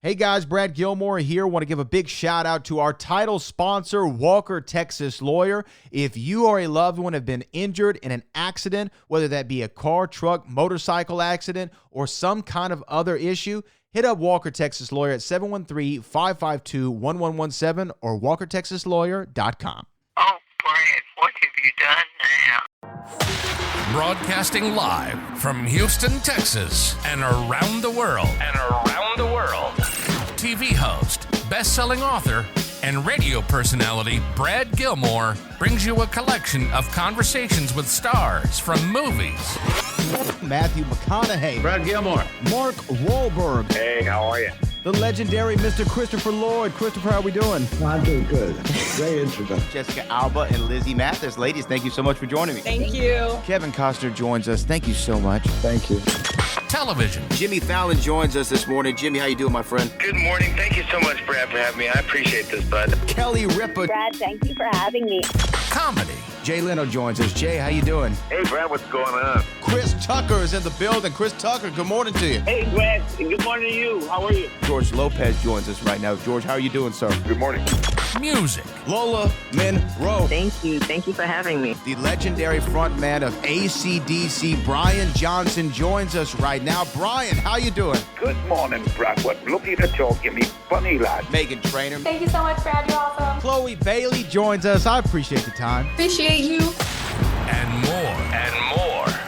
Hey guys, Brad Gilmore here. Want to give a big shout out to our title sponsor, Walker Texas Lawyer. If you or a loved one have been injured in an accident, whether that be a car, truck, motorcycle accident, or some kind of other issue, hit up Walker Texas Lawyer at 713-552-1117 or walkertexaslawyer.com. Oh, Brad, what have you done now? Broadcasting live from Houston, Texas, and around the world. TV host, best-selling author, and radio personality Brad Gilmore brings you a collection of conversations with stars from movies. Matthew McConaughey. Brad Gilmore. Mark Wahlberg. Hey, how are you? The legendary Mr. Christopher Lloyd. Christopher, how are we doing? I'm doing good. Great introduction. Jessica Alba and Lizzie Mathis. Ladies, thank you so much for joining me. Thank you. Kevin Costner joins us. Thank you so much. Thank you. Television. Jimmy Fallon joins us this morning. Jimmy, how you doing, my friend? Good morning. Thank you so much, Brad, for having me. I appreciate this, bud. Kelly Ripa. Brad, thank you for having me. Comedy. Jay Leno joins us. Jay, how you doing? Hey, Brad, what's going on? Chris Tucker is in the building. Chris Tucker, good morning to you. Hey, Brad, and good morning to you. How are you? George Lopez joins us right now. George, how are you doing, sir? Good morning. Music. Lola Monroe. Thank you. Thank you for having me. The legendary frontman of AC/DC, Brian Johnson, joins us right now. Brian, how you doing? Good morning, Brad. What lovely to talk to me, funny lad. Megan Trainor. Thank you so much, Brad. You're awesome. Chloe Bailey joins us. I appreciate the time. Appreciate you. And more.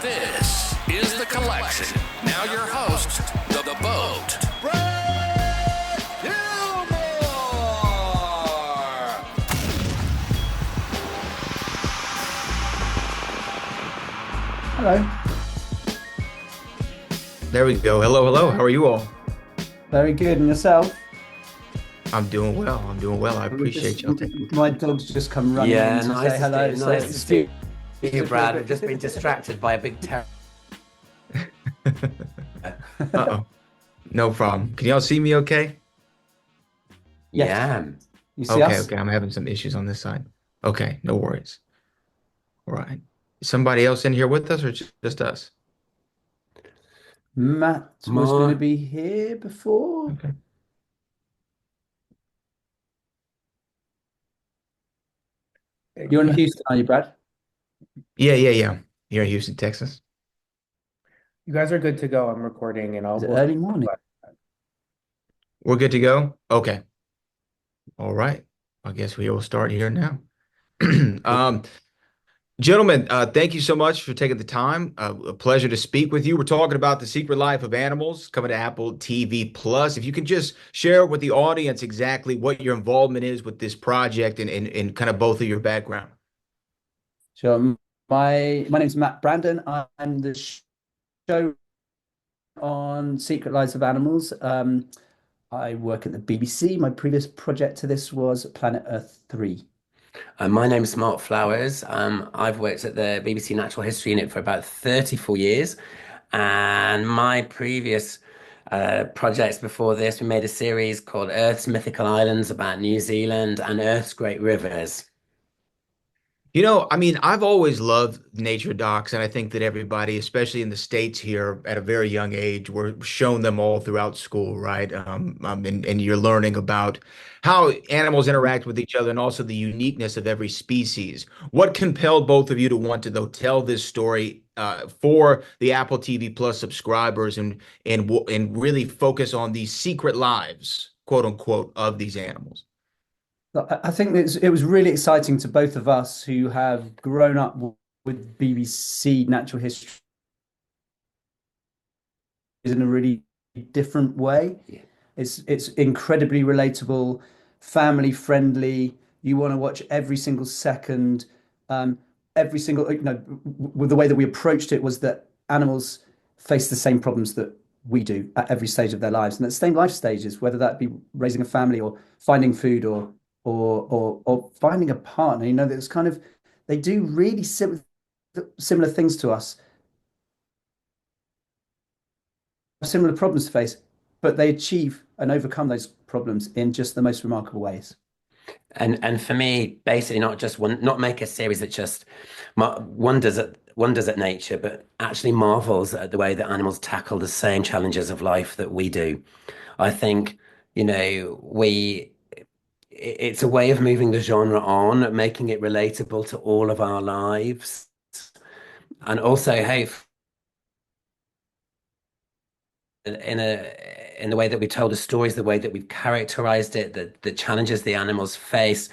This is The Collection. Now your host, The Boat. Brad Gilmore! Hello. There we go. Hello. How are you all? Very good. And yourself? I'm doing well. I appreciate y'all. My dog's just come running in to say hello. Nice to see you, Brad. I've just been distracted by a big terror. Uh-oh. No problem. Can y'all see me okay? Yes. Yeah. You see us? Okay. I'm having some issues on this side. Okay, no worries. All right. Is somebody else in here with us or just us? Matt was going to be here before. Okay. You're in Houston, are you, Brad? Yeah. Here in Houston, Texas. You guys are good to go. I'm recording and I'll. Is it early morning? We're good to go? Okay. All right. I guess we will start here now. Gentlemen, thank you so much for taking the time. A pleasure to speak with you. We're talking about The Secret Life of Animals coming to Apple TV Plus. If you can just share with the audience exactly what your involvement is with this project and kind of both of your background. Sure. My name's Matt Brandon. I'm the show on Secret Lives of Animals. I work at the BBC. My previous project to this was Planet Earth 3. My name is Mark Flowers. I've worked at the BBC Natural History Unit for about 34 years. And my previous projects before this, we made a series called Earth's Mythical Islands about New Zealand and Earth's Great Rivers. You know, I mean, I've always loved nature docs, and I think that everybody, especially in the States here at a very young age, we're shown them all throughout school, right? And you're learning about how animals interact with each other and also the uniqueness of every species. What compelled both of you to want to, though, tell this story for the Apple TV Plus subscribers and really focus on these secret lives, quote unquote, of these animals? I think it was really exciting to both of us who have grown up with BBC Natural History in a really different way. Yeah. It's incredibly relatable, family friendly. You want to watch every single second. Every single, with the way that we approached it was that animals face the same problems that we do at every stage of their lives, and at the same life stages, whether that be raising a family or finding food or finding a partner. There's kind of, they do really similar things to us, similar problems to face, but they achieve and overcome those problems in just the most remarkable ways. And for me, basically, not make a series that just wonders at nature, but actually marvels at the way that animals tackle the same challenges of life that we do. I think It's a way of moving the genre on, making it relatable to all of our lives. And also, hey, in the way that we told the stories, the way that we've characterized it, the challenges the animals face,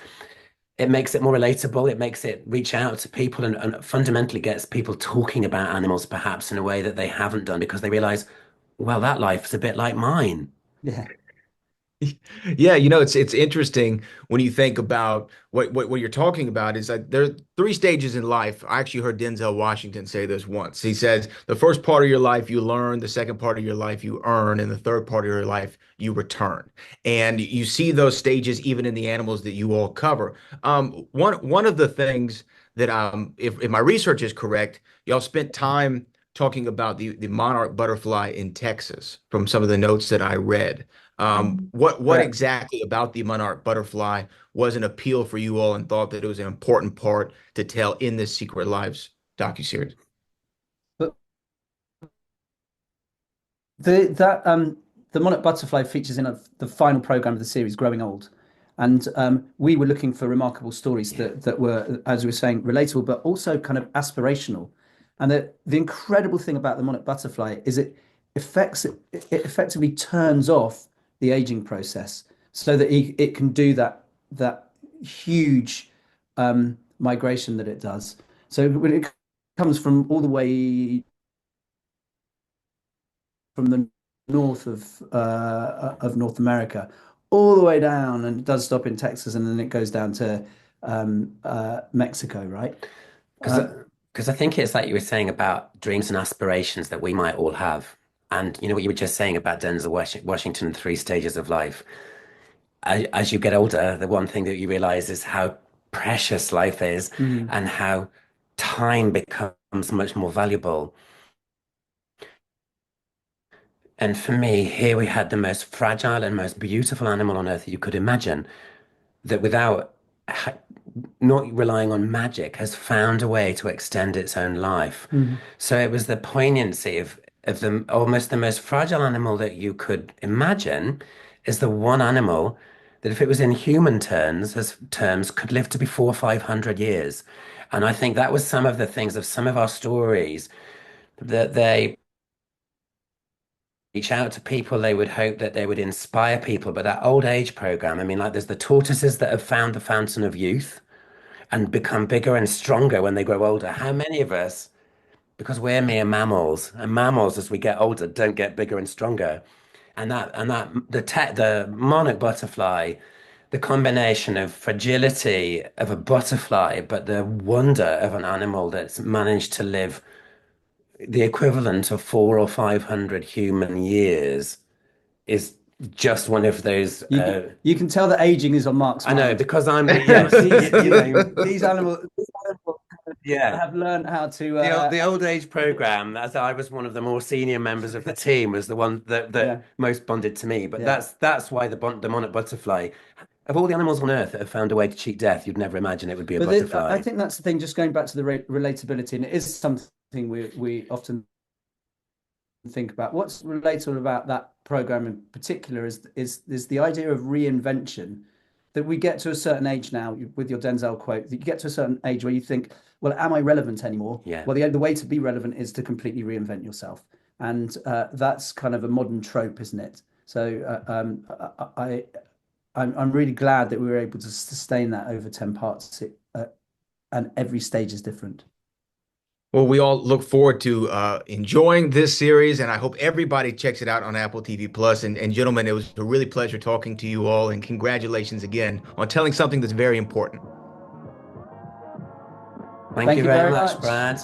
it makes it more relatable. It makes it reach out to people and fundamentally gets people talking about animals perhaps in a way that they haven't done because they realize, well, that life's a bit like mine. Yeah. Yeah, it's interesting when you think about what you're talking about is that there are three stages in life. I actually heard Denzel Washington say this once. He says the first part of your life you learn, the second part of your life you earn, and the third part of your life you return. And you see those stages even in the animals that you all cover. One of the things that if my research is correct, y'all spent time talking about the monarch butterfly in Texas from some of the notes that I read. What Correct. exactly about the monarch butterfly was an appeal for you all and thought that it was an important part to tell in this Secret Lives docuseries? But the monarch butterfly features in the final program of the series, Growing Old, and we were looking for remarkable stories that were, as we were saying, relatable, but also kind of aspirational. And the incredible thing about the monarch butterfly is it effectively turns off the aging process so that it can do that huge migration that it does. So when it comes from all the way from the north of North America, all the way down, and it does stop in Texas, and then it goes down to Mexico, right? Because I think it's like you were saying about dreams and aspirations that we might all have. And you know what you were just saying about Denzel Washington and three stages of life. As you get older, the one thing that you realize is how precious life is and how time becomes much more valuable. And for me, here we had the most fragile and most beautiful animal on earth that you could imagine, that without not relying on magic has found a way to extend its own life. So it was the poignancy of the almost the most fragile animal that you could imagine is the one animal that if it was in human terms could live to be 400 or 500 years. And I think that was some of the things of some of our stories that they reach out to people. They would hope that they would inspire people. But that old age program, I mean, like there's the tortoises that have found the fountain of youth and become bigger and stronger when they grow older. How many of us, because we're mere mammals, and mammals as we get older don't get bigger and stronger. The monarch butterfly, the combination of fragility of a butterfly, but the wonder of an animal that's managed to live the equivalent of 400 or 500 human years is just one of those. You can tell that aging is on Mark's mind. I know, because I'm these animals have learned how to the old age program, as I was one of the more senior members of the team, was the one that most bonded to me. But that's why the monarch butterfly, of all the animals on earth that have found a way to cheat death, you'd never imagine it would be a butterfly. I think that's the thing, just going back to the relatability, and it is something we often think about. What's relatable about that program in particular is the idea of reinvention, that we get to a certain age now, with your Denzel quote, that you get to a certain age where you think, well, am I relevant anymore? Yeah. Well, the way to be relevant is to completely reinvent yourself. And that's kind of a modern trope, isn't it? So I'm really glad that we were able to sustain that over 10 parts, and every stage is different. Well, we all look forward to enjoying this series, and I hope everybody checks it out on Apple TV Plus. And gentlemen, it was a really pleasure talking to you all, and congratulations again on telling something that's very important. Thank you very much, Brad.